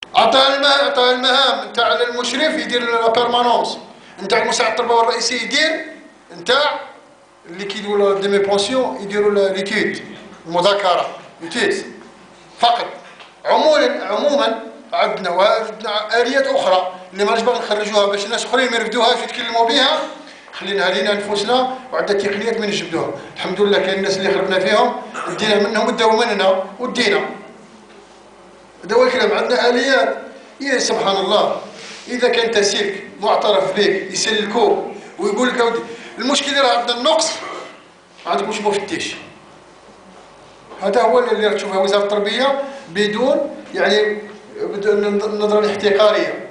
عطاه المهام نتاع المشرف يدير لا بيرمانونس، نتاع المساعد التربوي الرئيسي يدير نتاع اللي كيديروا ديمي بونسيون يديروا ليتيد المذاكره ليتيد فقط. عموما عندنا اليات اخرى اللي ماناش باغي نخرجوها باش الناس اخرين ما يرفدوهاش يتكلموا بها، خليناها لينا نفوسنا، وعندنا تقنيات من نجبدوها. الحمد لله كاين الناس اللي خربنا فيهم دينا منهم وداو مننا ودينا. هذا هو الكلام، عندنا اليات. يا سبحان الله، اذا كان تسلك معترف به يسلكوه ويقول لك اودي المشكل راه عندنا النقص، ما عندكمش مفتش. هذا هو اللي راح تشوفها وزاره التربيه بدون يعني النظره الاحتقاريه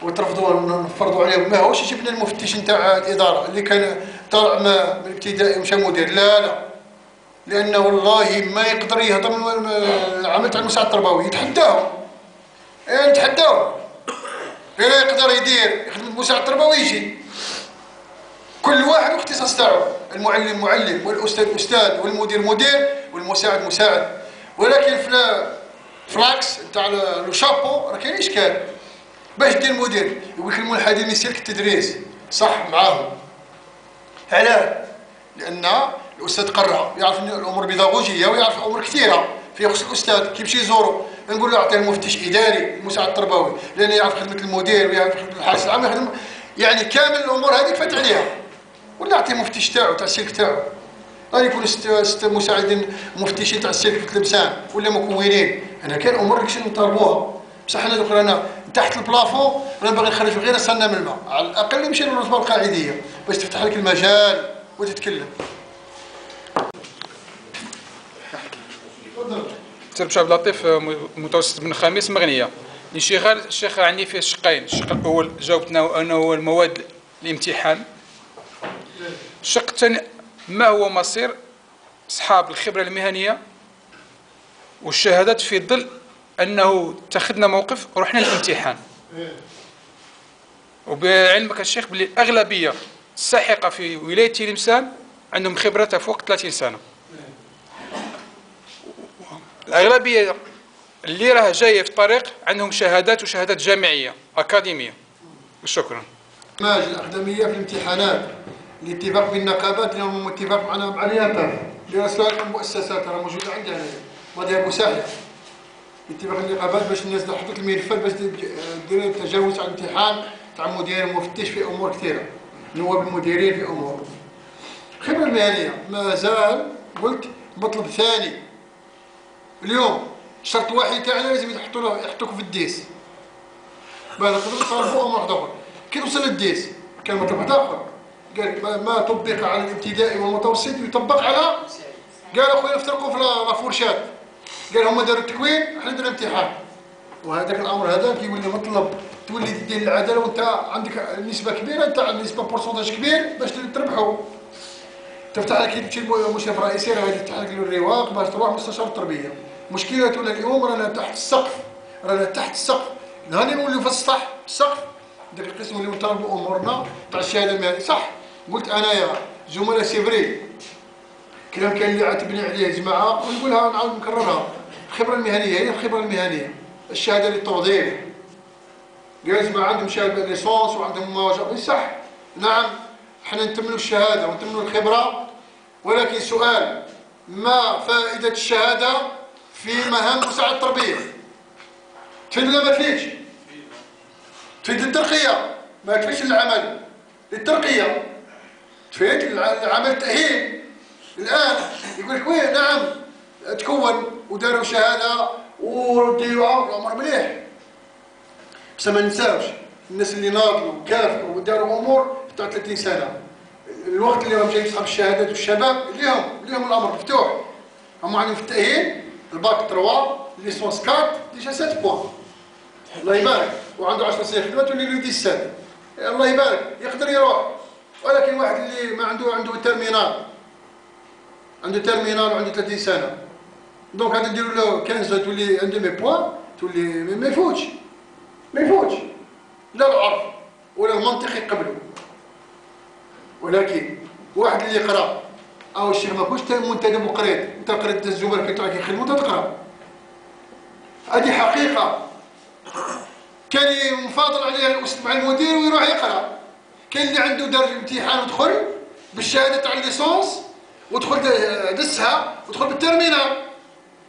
وترفضوا نفرضوا عليهم. ما هوش جبنا المفتش نتاع الاداره اللي كان طالع من الابتدائي ومشى مدير، لا لانه والله ما يقدر يهضم العمل تاع المساعد التربوي، يتحداهم نتحداهم. غير يقدر يدير يخدم المساعد التربوي يجي كل واحد واختصاص تاعو، المعلم معلم والاستاذ استاذ والمدير مدير والمساعد مساعد. ولكن في العكس نتاع لو شابو راه كاين اشكال. باش دير مدير يقول لك المنحدر من سلك التدريس صح معاهم. علاه؟ لان الاستاذ قرا يعرف الامور البيداغوجيه ويعرف امور كثيره في خص الاستاذ كي يمشي يزورو نقول له اعطيه المفتش اداري المساعد التربوي لانه يعرف خدمه المدير ويعرف خدمه الحارس العام يخدم يعني كامل الامور هذيك فات عليها. ولا اعطيه المفتش تاعو تاع السلك تاعو. غادي يكون ست مساعدين مفتشين تاع السلك في تلمسان ولا مكونين. انا كاين امور اللي كنت نطالبوها بصح انا دوك رانا تحت البلافون رانا باغي نخرجوا غير سنه من الماء على الاقل نمشي للرتبه القاعديه باش تفتح لك المجال وتتكلم. سير عبد اللطيف متوسط بن خميس مغنيه. الشيخ عندي فيه شقين. الشق الاول جاوبتنا انه هو المواد الامتحان. الشق الثاني ما هو مصير اصحاب الخبره المهنيه والشهادات في ظل انه اتخذنا موقف ورحنا للامتحان. وبعلمك الشيخ باللي الاغلبيه الساحقه في ولايه تلمسان عندهم خبره فوق 30 سنه. الاغلبيه اللي راه جايه في الطريق عندهم شهادات وشهادات جامعيه اكاديميه. وشكرا. برنامج الاقدميه في الامتحانات الاتفاق بالنقابات اليوم اتفاق معنا مع اليانتر لرسائل المؤسسات راه موجوده عندنا مذهب ساحق. اتفاق النقابات باش الناس تحط الملفات باش دير التجاوز على الامتحان تاع مدير مفتش في امور كثيره، نواب المديرين في امور. الخبره المهنيه مازال قلت مطلب ثاني. اليوم شرط واحد تاعنا لازم يحطوك في الديس. باش تقدر تصرفوا امور اخرى. كي توصل للديس كان مطلب واحد اخر. قال ما طبق على الابتدائي والمتوسط يطبق على. قال اخويا نفترقوا في لافورشات. قال هما داروا التكوين احنا درنا الامتحان. وهذاك الامر هذا كيولي مطلب تولي دير العداله وانت عندك نسبه كبيره تاع نسبه بورسونتاج كبير باش تربحوا. تفتح لك تمشي المشرف الرئيسي راه غادي يفتح لك الرواق باش تروح مستشار التربيه. مشكلتنا اليوم رانا تحت السقف. رانا تحت السقف. هاني نوليو في السطح السقف. داك القسم اللي نطالبوا امورنا تاع الشهاده المهنيه صح. قلت انايا زملاء سيفري كلام كان اللي عاتبني عليه يا جماعه ونقولها نعاود نكررها. الخبره المهنيه هي الخبره المهنيه. الشهاده للتوظيف. قال يا جماعه عندهم شهاده ليسونس وعندهم مواجهه صح. نعم احنا نتمنوا الشهاده ونتمنوا الخبره ولكن سؤال ما فائده الشهاده في مهام مساعد التربيه؟ تفيد ولا ما تفيدش؟ تفيد للترقيه ما تفيدش للعمل. للترقيه تفيد العمل التاهيل. الان يقول لك وين نعم تكون وداروا شهاده وديوها الامر مليح. بس ما ننساوش الناس اللي ناضلوا وكافحوا وداروا امور تاع 30 سنه. الوقت اللي راهم جايين يصحاب الشهادات والشباب ليهم الامر مفتوح. هم عندهم في التاهيل الباك 3 ليسونس 4 ديجا 7 بوان الله يبارك وعنده 10 سنين خدمه تولي له 17 الله يبارك يقدر يروح. ولكن واحد اللي ما عنده تيرمينال وعنده 30 سنه دونك غادي نديروا له 15 تولي عنده مي بوان تولي ما يفوتش لا العرف ولا المنطق يقبلوا. ولكن واحد اللي يقرا او الشيخ ما كنتش منتدب وقريت انت قريت الزملاء تاعك يخدموا انت تقرا. هذه حقيقه كان مفاضل عليه مع المدير ويروح يقرا. كاين اللي عنده دار الامتحان ودخل بالشهاده تاع الليسونس ودخل دسها ودخل بالترمينال.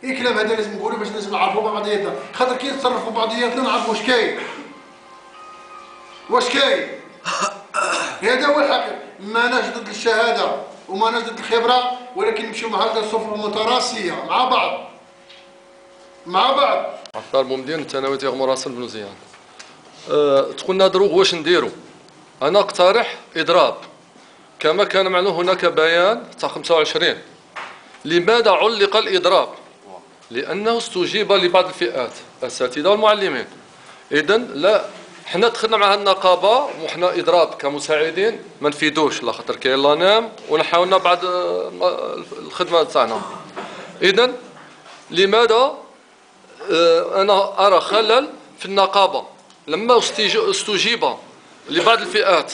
اي كلام هذا لازم نقولوا باش لازم نعرفوا بعضياتنا، خاطر كي نتصرفوا بعضياتنا نعرفوا واش كاين. واش كاين؟ هذا هو الحقيقه. ماناش ضد الشهاده وماناش ضد الخبره، ولكن نمشيو مع هكذا صفوف متراسيه مع بعض. مع بعض. عطار بومدين الثانوي تاع مراسل بن زيان. تقول نهضروا واش نديروا. انا اقترح اضراب كما كان معنا هناك بيان تاع 25. لماذا علق الاضراب؟ لانه استجيب لبعض الفئات الاساتذه والمعلمين. اذا لا حنا دخلنا مع النقابه وحنا اضراب كمساعدين ما نفيدوش، لا خاطر كاين لانام ونحاولنا بعد الخدمه تاعنا. اذا لماذا انا ارى خلل في النقابه لما استجيب لبعض الفئات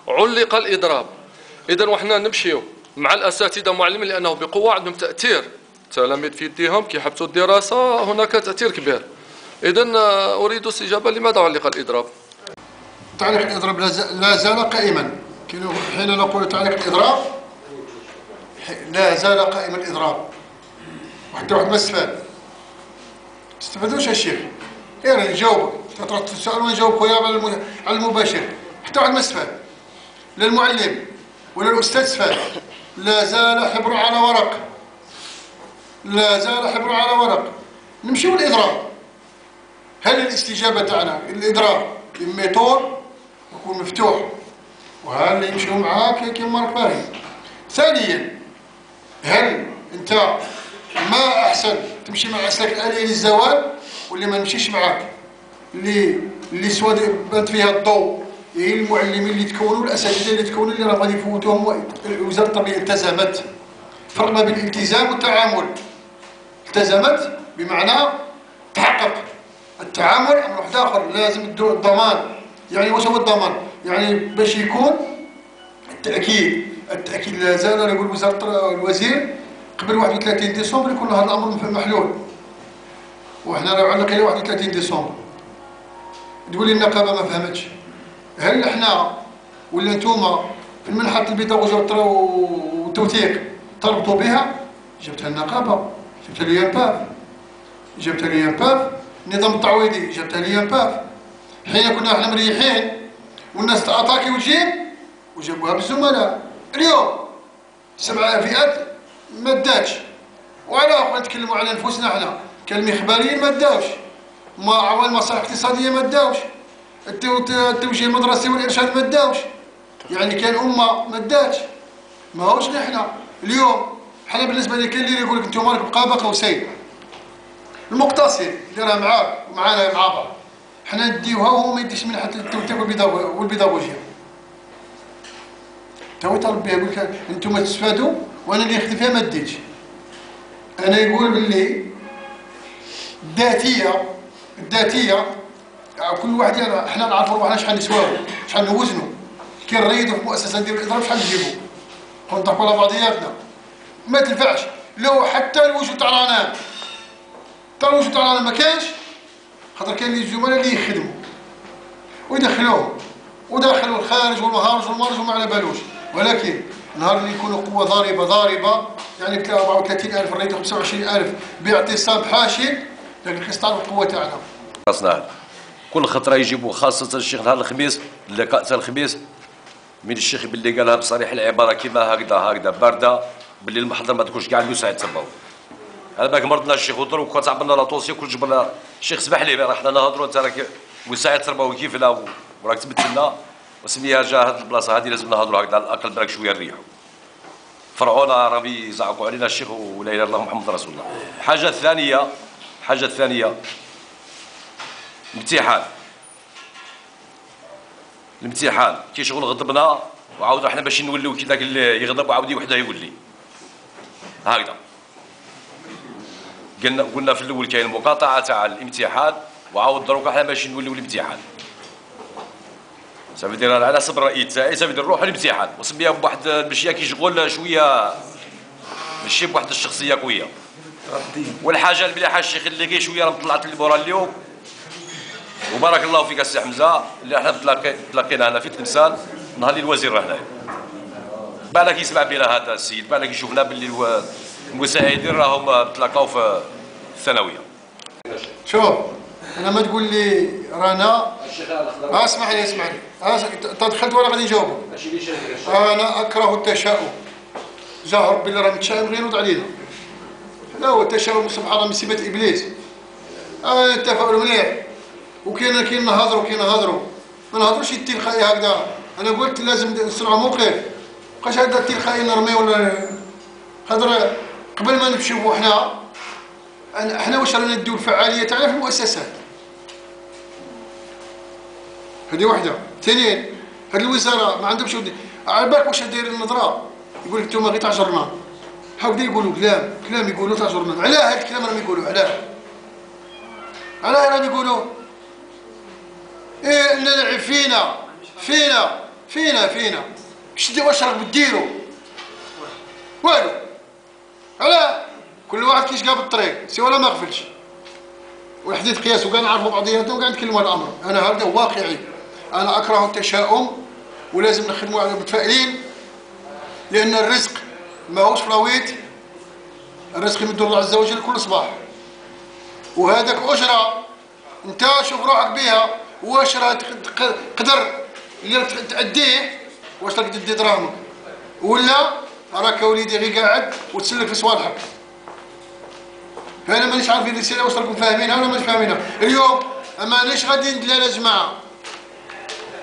علق الاضراب. اذا وحنا نمشيو مع الاساتذه والمعلمين لانه بقوه عندهم تاثير، التلاميذ في يديهم كي يحبسوا الدراسه هناك تاثير كبير. اذا اريد استجابه لماذا علق الاضراب. تعليق الاضراب لا زال قائما. حين نقول تعليق الاضراب لا زال قائما الاضراب. وحتى واحد ما استفاد. تستفادوش الشيخ. انا نجاوبك، تطرح السؤال ونجاوب خويا على المباشر. حتى واحد ما استفاد. لا المعلم ولا الاستاذ استفاد. لا زال حبر على ورق. لا زال حبر على ورق. نمشيو للاضراب. هل الاستجابه تاعنا الاضراب الميثود يكون مفتوح وهل اللي يمشيو معاك كيما راك باغي. ثانيا هل انت ما احسن تمشي مع الاسلاك الاليه للزوال واللي ما نمشيش معاك اللي سوا بانت فيها الضوء هي المعلمين اللي تكونوا والاساتذه اللي تكونوا اللي راه غادي يفوتوهم. وزاره التربيه التزمت. فرق ما بين الالتزام والتعامل. التزمت بمعنى تحقق. التعامل امر واحد اخر. لازم الضمان. يعني واش هو الضمان؟ يعني باش يكون التاكيد لا زال يقول وزاره الوزير قبل 31 ديسمبر يكون هذا الامر محلول. وحنا راه علق الى 31 ديسمبر. تقول لي النقابه ما فهمتش. هل احنا ولا نتوما في المنحه البيداغوجيه والتوثيق تربطوا بها؟ جبتها النقابه، جبتها اليامباف، النظام التعويضي جبتها اليامباف. حين كنا احنا مريحين والناس تاتاكي وتجيب وجابوها بالزملاء. اليوم 7 فئات ما داتش. وعلى اخر نتكلموا على انفسنا احنا كالمخبريين ما داوش. عوان المصالح الاقتصاديه ما داوش. التوجيه المدرسي والارشاد ما داوش. يعني كان امه ما داتش. ما هوش نحن اليوم. حنا بالنسبه لي كاين اللي يقول لك انتم راكم قاب قوسين. المقتصد اللي راه معاك ومعانا مع بعض حنا نديوها وهو ما يديش من حتى التوثيق والبيداغوجيا. تا هو يطالب بها يقول لك انتم تستفادوا وانا اللي نخدم فيها ما ديتش. انا يقول باللي الذاتيه كل واحد يعني حنا نعرفوا روحنا شحال نسواو شحال نوزنوا. كي نريدوا في مؤسسه نديروا الاضراب شحال نجيبوا ونضحكوا على بعضياتنا. ما تنفعش. لو حتى الوجود تاع رانان ما كانش، خاطر كاين اللي الزملاء اللي يخدموا ويدخلوهم وداخلوا الخارج والمهارج والمرج وما على بالوش. ولكن نهار اللي يكونوا قوه ضاربه يعني 34000 ريتو 25000 باعتصام حاشد، لكن القسط على القوه تاعنا. خاصنا كل خطره يجيبوا خاصه الشيخ نهار الخميس اللقاء تاع الخميس من الشيخ باللي قالها بصريح العباره كيما هكذا بارده باللي المحضر ما تكونش كاع المساعد تبعو. هذا بالك مرضنا الشيخ ودرو كون تعبنا لا طوسي كل جبنا الشيخ سمح لي راه حنا نهضروا انت راك مساعد تربوي كيف لا وراك تبت لنا وسميها جا هذه البلاصه هذه لازم نهضروا هكذا على الاقل بالك شويه نريحوا. فرعونا راه يزعقوا علينا الشيخ ولا اله الا الله محمد رسول الله. الحاجه الثانيه الامتحان كي شغل غضبنا وعاود احنا باش نوليو كي ذاك اللي يغضب وعاود وحده يولي هكذا. قلنا في الاول كاين مقاطعه تاع الامتحان وعاود دروك احنا باش نوليو الامتحان. صافي دير على حسب الراي تاعي صافي نروحوا الامتحان وسميها بواحد المشيه كي شغل شويه ماشي بواحد الشخصيه قويه. والحاجه المليحه الشيخ اللي كاين شويه راه طلعت لي مورا اليوم وبارك الله فيك السي حمزه اللي حنا تلاقينا هنا في تلمسان نهار اللي الوزير راه هنايا. بالك يسمع بنا هذا السيد، بالك يشوفنا باللي المساعدين راهم تلاقاو في الثانويه. شوف انا ما تقول لي رانا اسمح لي دخلت وانا غادي نجاوبك. انا اكره التشاؤم. جا ربي اللي راه متشائم غير يرد علينا. لا هو التشاؤم سبحان الله من صفات ابليس. التفاؤل مليح وكاين نهضروا ما نهضروش التلقائي هكذا. انا قلت لازم نصنعوا موقف، بقاش هكذا التلقائي نرمي ولا خاطر قبل ما نمشيو حنا واش رانا نديو الفعاليه تاعنا في المؤسسات. هذه وحده. ثانيا هذه الوزاره ما عندهمش على بالك واش داير النظره. يقول لك انتم غير تعجرنا، هاكدا يقولوا كلام يقولوا تعجرنا. علاه هذا الكلام راهم يقولوا؟ علاه راهم يقولوا إيه نلعب فينا كش دي واش راكم ديروا؟ والو. علاه كل واحد كيش قاب الطريق سي ولا ما غفلش والحديث قياس وكاع نعرفوا بعضياتنا وكاع نتكلموا على الامر. انا هذا واقعي. انا اكره التشاؤم ولازم نخدموا على متفائلين لان الرزق ماهوش فلاويت. الرزق يمدو الله عز وجل كل صباح وهذاك اجره انت شوف روحك بها واش راه تقدر اللي تأديه واش راك تدي دراهمك ولا راك وليدي غير قاعد وتسلك في صوالحك. فانا مانيش عارفين الرساله واش راكم فاهمينها ولا مانيش فاهمينها. اليوم مانيش غادي ندلال يا جماعه.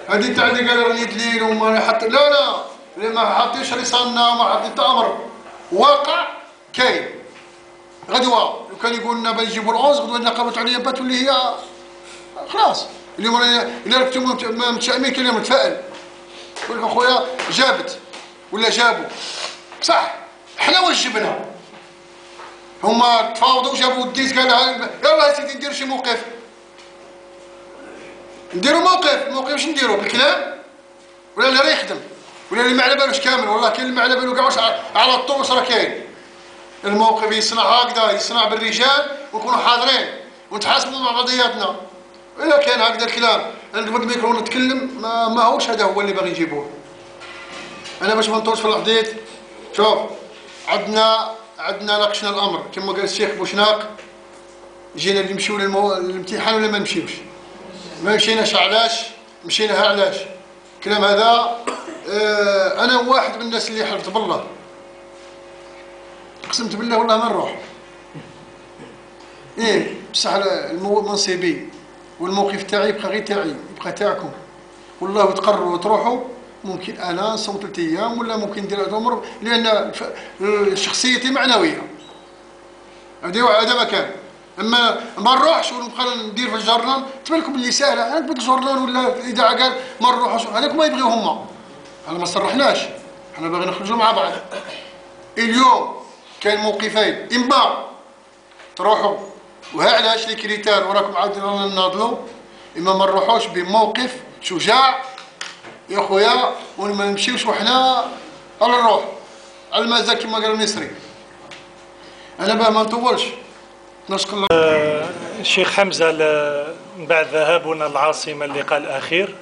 هذه تاع اللي قال راني دليل وما حط لا ما حاطينش رسالنا وما حاطين امر واقع كاين. غدوه لو كان يقول لنا بنجيبوا الأونز غدوه النقابه عليا بتولي هي خلاص. اليوم الا راكم متشائمين كاين متفائل يقول لك اخويا جابت ولا جابوا صح. حنا واش جبنا؟ هما تفاوضوا وجابوا الديس قال يلاه يا سيدي نديروا شي موقف. نديروا موقف واش نديروا بالكلام ولا اللي راه يخدم ولا اللي ما على بالوش كامل. والله كاين اللي ما على بالو كاع واش على الطول واش راه كاين. الموقف يصنع هكذا يصنع بالرجال ونكونوا حاضرين ونتحاسبوا مع بعضياتنا. الا كان هكذا الكلام انا نقبل الميكرو نتكلم ما هوش هذا هو اللي باغي نجيبوه. انا باش ما نطولش في الحديث. شوف عندنا ناقشنا الامر كما قال الشيخ بوشناق. جينا نمشيو للامتحان ولا ما نمشيوش؟ ما مشيناش علاش؟ مشيناها علاش؟ الكلام هذا انا واحد من الناس اللي حلفت بالله قسمت بالله والله ما نروح. بصح المنصبي والموقف تاعي يبقى غير تاعي يبقى تاعكم. والله تقرروا وتروحوا ممكن انا نصوم 3 ايام ولا ممكن ندير هذا الامر لان شخصيتي معنويه. هذا ما كان. اما ما نروحش ونبقى ندير في الجرنان تبان لكم اللي ساهله. انا تبان الجرنان ولا الاذاعه قال ما نروحوش هذاك ما يبغيو هما. انا ما صرحناش حنا باغيين نخرجوا مع بعض. اليوم كاين موقفين اما تروحوا وها علاش لي كريتير وراكم عاد رانا ناضلوا. اما ما نروحوش بموقف شجاع يا خويا وما نمشيوش وحنا على الروح على المزاج كما قال المصري. انا باه ما نطولش نشكر الله. الشيخ حمزه من بعد ذهابنا العاصمه اللقاء الاخير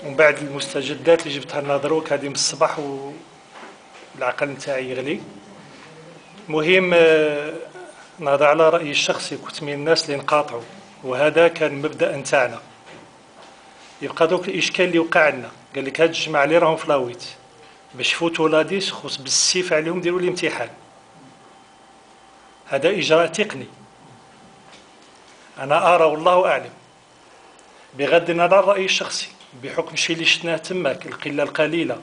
ومن بعد المستجدات اللي جبتها لنا دروك هذه من الصباح والعقل نتاعي يغلي. مهم نهضر على رايي الشخصي. كنت من الناس اللي نقاطعوا وهذا كان مبدا نتاعنا. يبقى دوك الاشكال اللي وقع لنا قال لك هاد الجماعه اللي راهم في لاويت باش فوتوا لاديس خص بالسيف عليهم ديروا الامتحان. هذا اجراء تقني. انا ارى والله اعلم بغض النظر عن رايي الشخصي بحكم الشيء اللي شفناه تماك القله القليله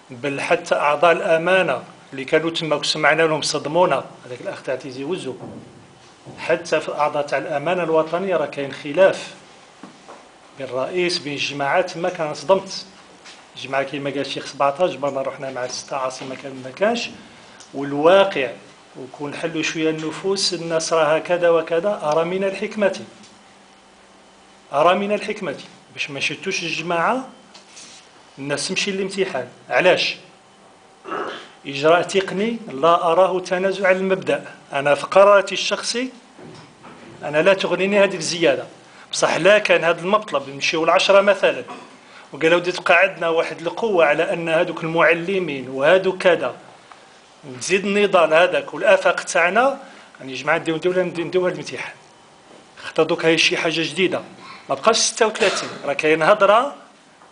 بل حتى اعضاء الامانه اللي كانوا تماك وسمعنا لهم صدمونا. هذاك الاخ تاع تيزي وزو حتى في الاعضاء تاع الامانه الوطنيه راه كاين خلاف بين الرئيس بين الجماعات. ما كان صدمت الجماعه كيما قال الشيخ 17 جبرنا رحنا مع 6 عاصمه كان ما كانش. والواقع وكون نحلوا شويه النفوس الناس راه كذا وكذا. ارى من الحكمه باش ما شتوش الجماعه الناس تمشي للامتحان. علاش؟ اجراء تقني لا اراه تنازع عن المبدا. انا في قراراتي الشخصي انا لا تغنيني هذيك الزياده. بصح لا كان هذا المطلب نمشيو ل10 مثلا وقالوا بدي تبقى عندنا واحد القوه على ان هذوك المعلمين وهذو كذا، وتزيد النضال هذاك والافاق تاعنا، يعني جماعه نديوها الامتحان. خاطر دوك هاي شي حاجه جديده، ما بقاش 36 راه كاين هضره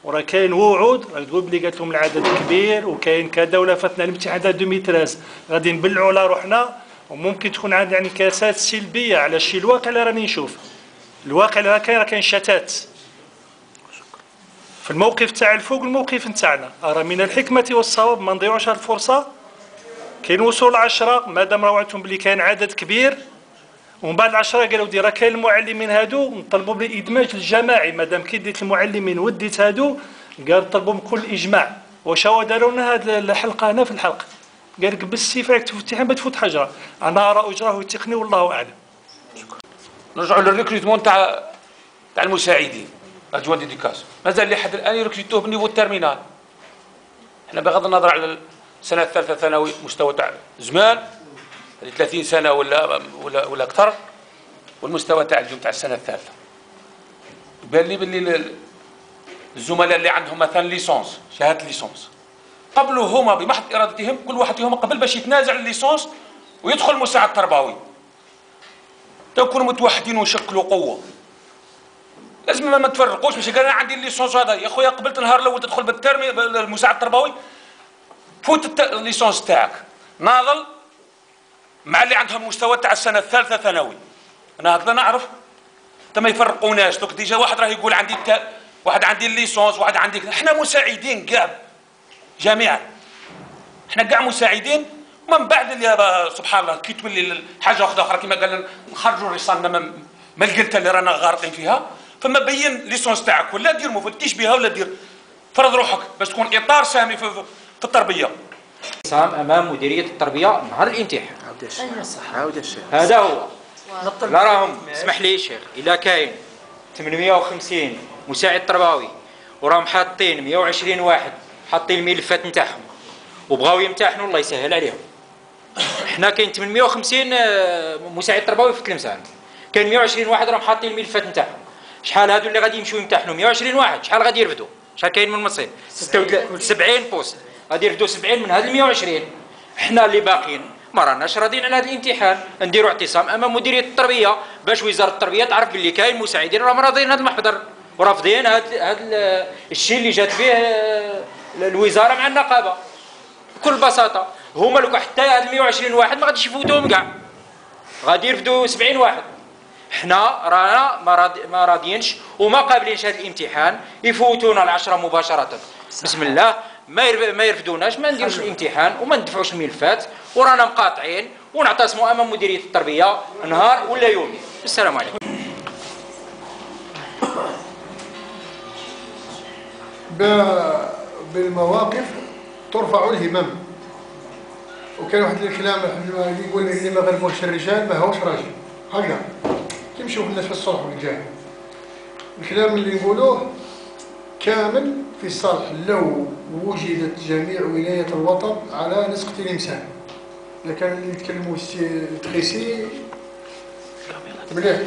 وراه كاين وعود، راه تقول بلي قالت لهم العدد كبير وكاين كذا ولا فاتنا الامتحان تاع 2013 غادي نبلعوا على روحنا، وممكن تكون عندنا يعني انعكاسات سلبيه على الشيء الواقع اللي راني نشوف. الواقع اللي راه كاين شتات في الموقف تاع الفوق الموقف نتاعنا. راه من الحكمه والصواب ما نضيعوش هذه الفرصه. كاين وصول 10 مادام راه وعدتهم بلي كاين عدد كبير، ومن بعد 10 قالوا دي راه كاين المعلمين هادو نطلبوا بالادماج الجماعي. مادام كي ديت المعلمين وديت هادو قال طلبوا بكل اجماع. واش هو داروا لنا هذه الحلقه هنا في الحلقه، قال لك بالسيف راك تفوت الامتحان بتفوت حجره. انا ارى اجره التقني والله اعلم. نرجعوا للريكروتمون تاع المساعدين ادجوان ديديكاس. مازال لحد الان يركروتوه بالنيفو التيرمينال. احنا بغض النظر على السنه الثالثه ثانوي مستوى تاع زمان 30 سنه ولا اكثر، والمستوى تاع اليوم تاع السنه الثالثه بان لي باللي الزملاء اللي عندهم مثلا ليسونس شهاده ليسونس قبلوا هما بمحض ارادتهم كل واحد فيهم قبل باش يتنازع الليسونس ويدخل مساعد تربوي تكونوا متوحدين ونشكلوا قوه. لازم ما تفرقوش. مش قال انا عندي الليسونس هذا يا خويا قبلت النهار الاول تدخل بالترمي المساعد التربوي فوت الليسونس تاعك ناضل مع اللي عندهم مستوى تاع السنه الثالثه ثانوي. انا هكذا نعرف انت ما يفرقوناش. دوك ديجا واحد راه يقول عندي واحد عندي الليسونس واحد عندي. احنا مساعدين كاع جميعا، احنا كاع مساعدين. ومن بعد اللي سبحان الله كي تولي حاجه واحده اخرى كما قال نخرجوا رسالنا ما القلته اللي رانا غارقين فيها. فما بين ليسونس تاعك ولا دير مفتش بها ولا دير فرض روحك باش تكون اطار سامي في التربيه. صام امام مديريه التربيه نهار الامتحان. عاود الشيخ هذا هو. لا راهم اسمح لي شيخ، الا كاين 850 مساعد تربوي وراهم حاطين 120 واحد حاطين الملفات نتاعهم وبغاو يمتحنوا الله يسهل عليهم. حنا كاين 850 مساعد تربوي في تلمسان، كاين 120 واحد راهم حاطين الملفات نتاعهم. شحال هادو اللي غادي يمشيو يمتحنوا 120 واحد شحال غادي يرفدوا؟ شحال كاين من المصير؟ 76 بوست غادي يرفدوا 70 من هاد ال 120. حنا اللي باقيين ما راناش راضيين على هذا الامتحان. نديروا اعتصام امام مديريه التربيه باش وزاره التربيه تعرف باللي كاين مساعدين راهم راضيين هذا المحضر ورافضين هذا الشيء اللي جات به الوزاره مع النقابه. بكل بساطه هما لو حتى هاد 120 واحد ما غاديش يفوتوهم كاع، غادي يرفدوا 70 واحد. حنا رانا ما راضيينش وما قابلينش هذا الامتحان يفوتونا ال10 مباشره. بسم الله ما يرفدوناش، ما نديروش الامتحان وما ندفعوش الملفات ورانا مقاطعين ونعتصموا امام مديريه التربيه نهار ولا يومين. السلام عليكم. بالمواقف ترفع الهمم. وكان واحد الكلام يقول اللي ما غلبوش الرجال ما هوش راجل. هكذا تمشوا الناس في الصلح والجاه. الكلام اللي نقولوه كامل في الصالح لو وجدت جميع ولاية الوطن على نسقة الإمسان. إذا كان اللي يتكلموا تخيسي مليح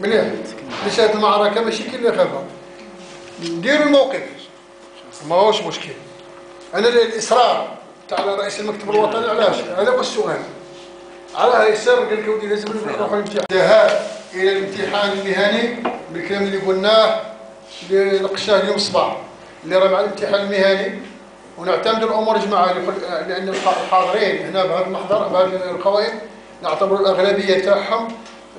مليح لسات المعركة ماشي كي اللي خافها. نديروا الموقف ما هوش مشكل. أنا الإصرار تاع رئيس المكتب الوطني علاش؟ هذا هو السؤال. على يسر قال لك ودي لازم نروحوا الامتحان. ذهاب إلى الامتحان المهني بالكلام اللي قلناه اللي نقشناه اليوم الصباح اللي راه مع الامتحان المهني، ونعتمدوا الامور يا جماعه لان الحاضرين هنا بهذا المحضر بهذه القوائم نعتبر الاغلبيه تاعهم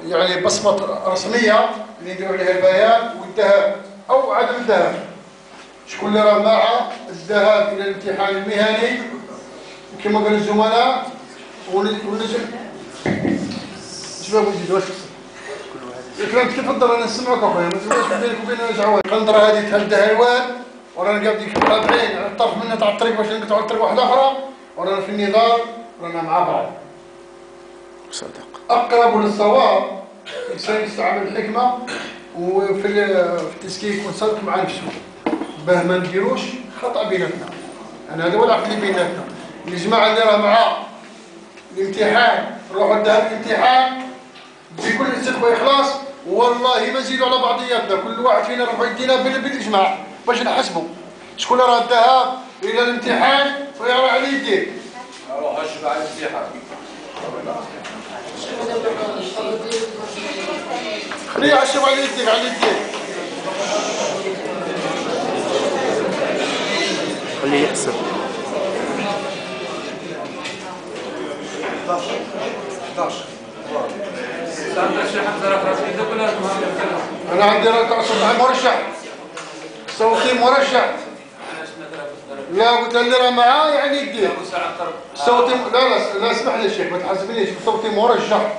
يعني بصمه رسميه اللي نديروا عليها البيان والذهاب او عدم الذهاب. شكون اللي راه مع الذهاب الى الامتحان المهني كما قال الزملاء ونزل شباب وجدوا واش الكلام تفضل انا نسمعك اخويا ما تبغاش بينك وبين جعوان. القنطره هذه تهدها هوان ورانا قاعدين خاضعين على الطرف منها تاع الطريق باش نقطعوا الطريق واحده اخرى ورانا في النضال ورانا مع بعض. صدق. اقرب للصواب الانسان يستعمل الحكمه وفي التسكيك ونصدق مع نفسه باه ما نديروش خطا بيناتنا. انا هذا هو العقل اللي بيناتنا. الجماعه اللي راه مع الامتحان روحوا الذهاب الامتحان بكل صدق واخلاص والله ما نزيدوا على بعضياتنا، كل واحد فينا يرفع يدينا بالاجماع باش نحسبوا شكون راه الذهاب الى الامتحان ويرى على يديه. اروح اشبع الامتحان. خليه يعشب على يديك على يديك. خليه يحسب. 11 انا عندي راه مرشح صوتي مرشح. لا قلت اللي راه معاه يعني يديه صوتي. لا اسمح لي الشيخ ما تحاسبنيش، صوتي مرشح.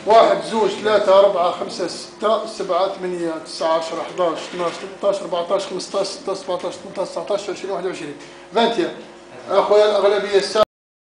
1 2 3 4 5 6 7 8 9 10 11 12 13 14 15 16 17 18 19 20 21 20 اخويا الاغلبيه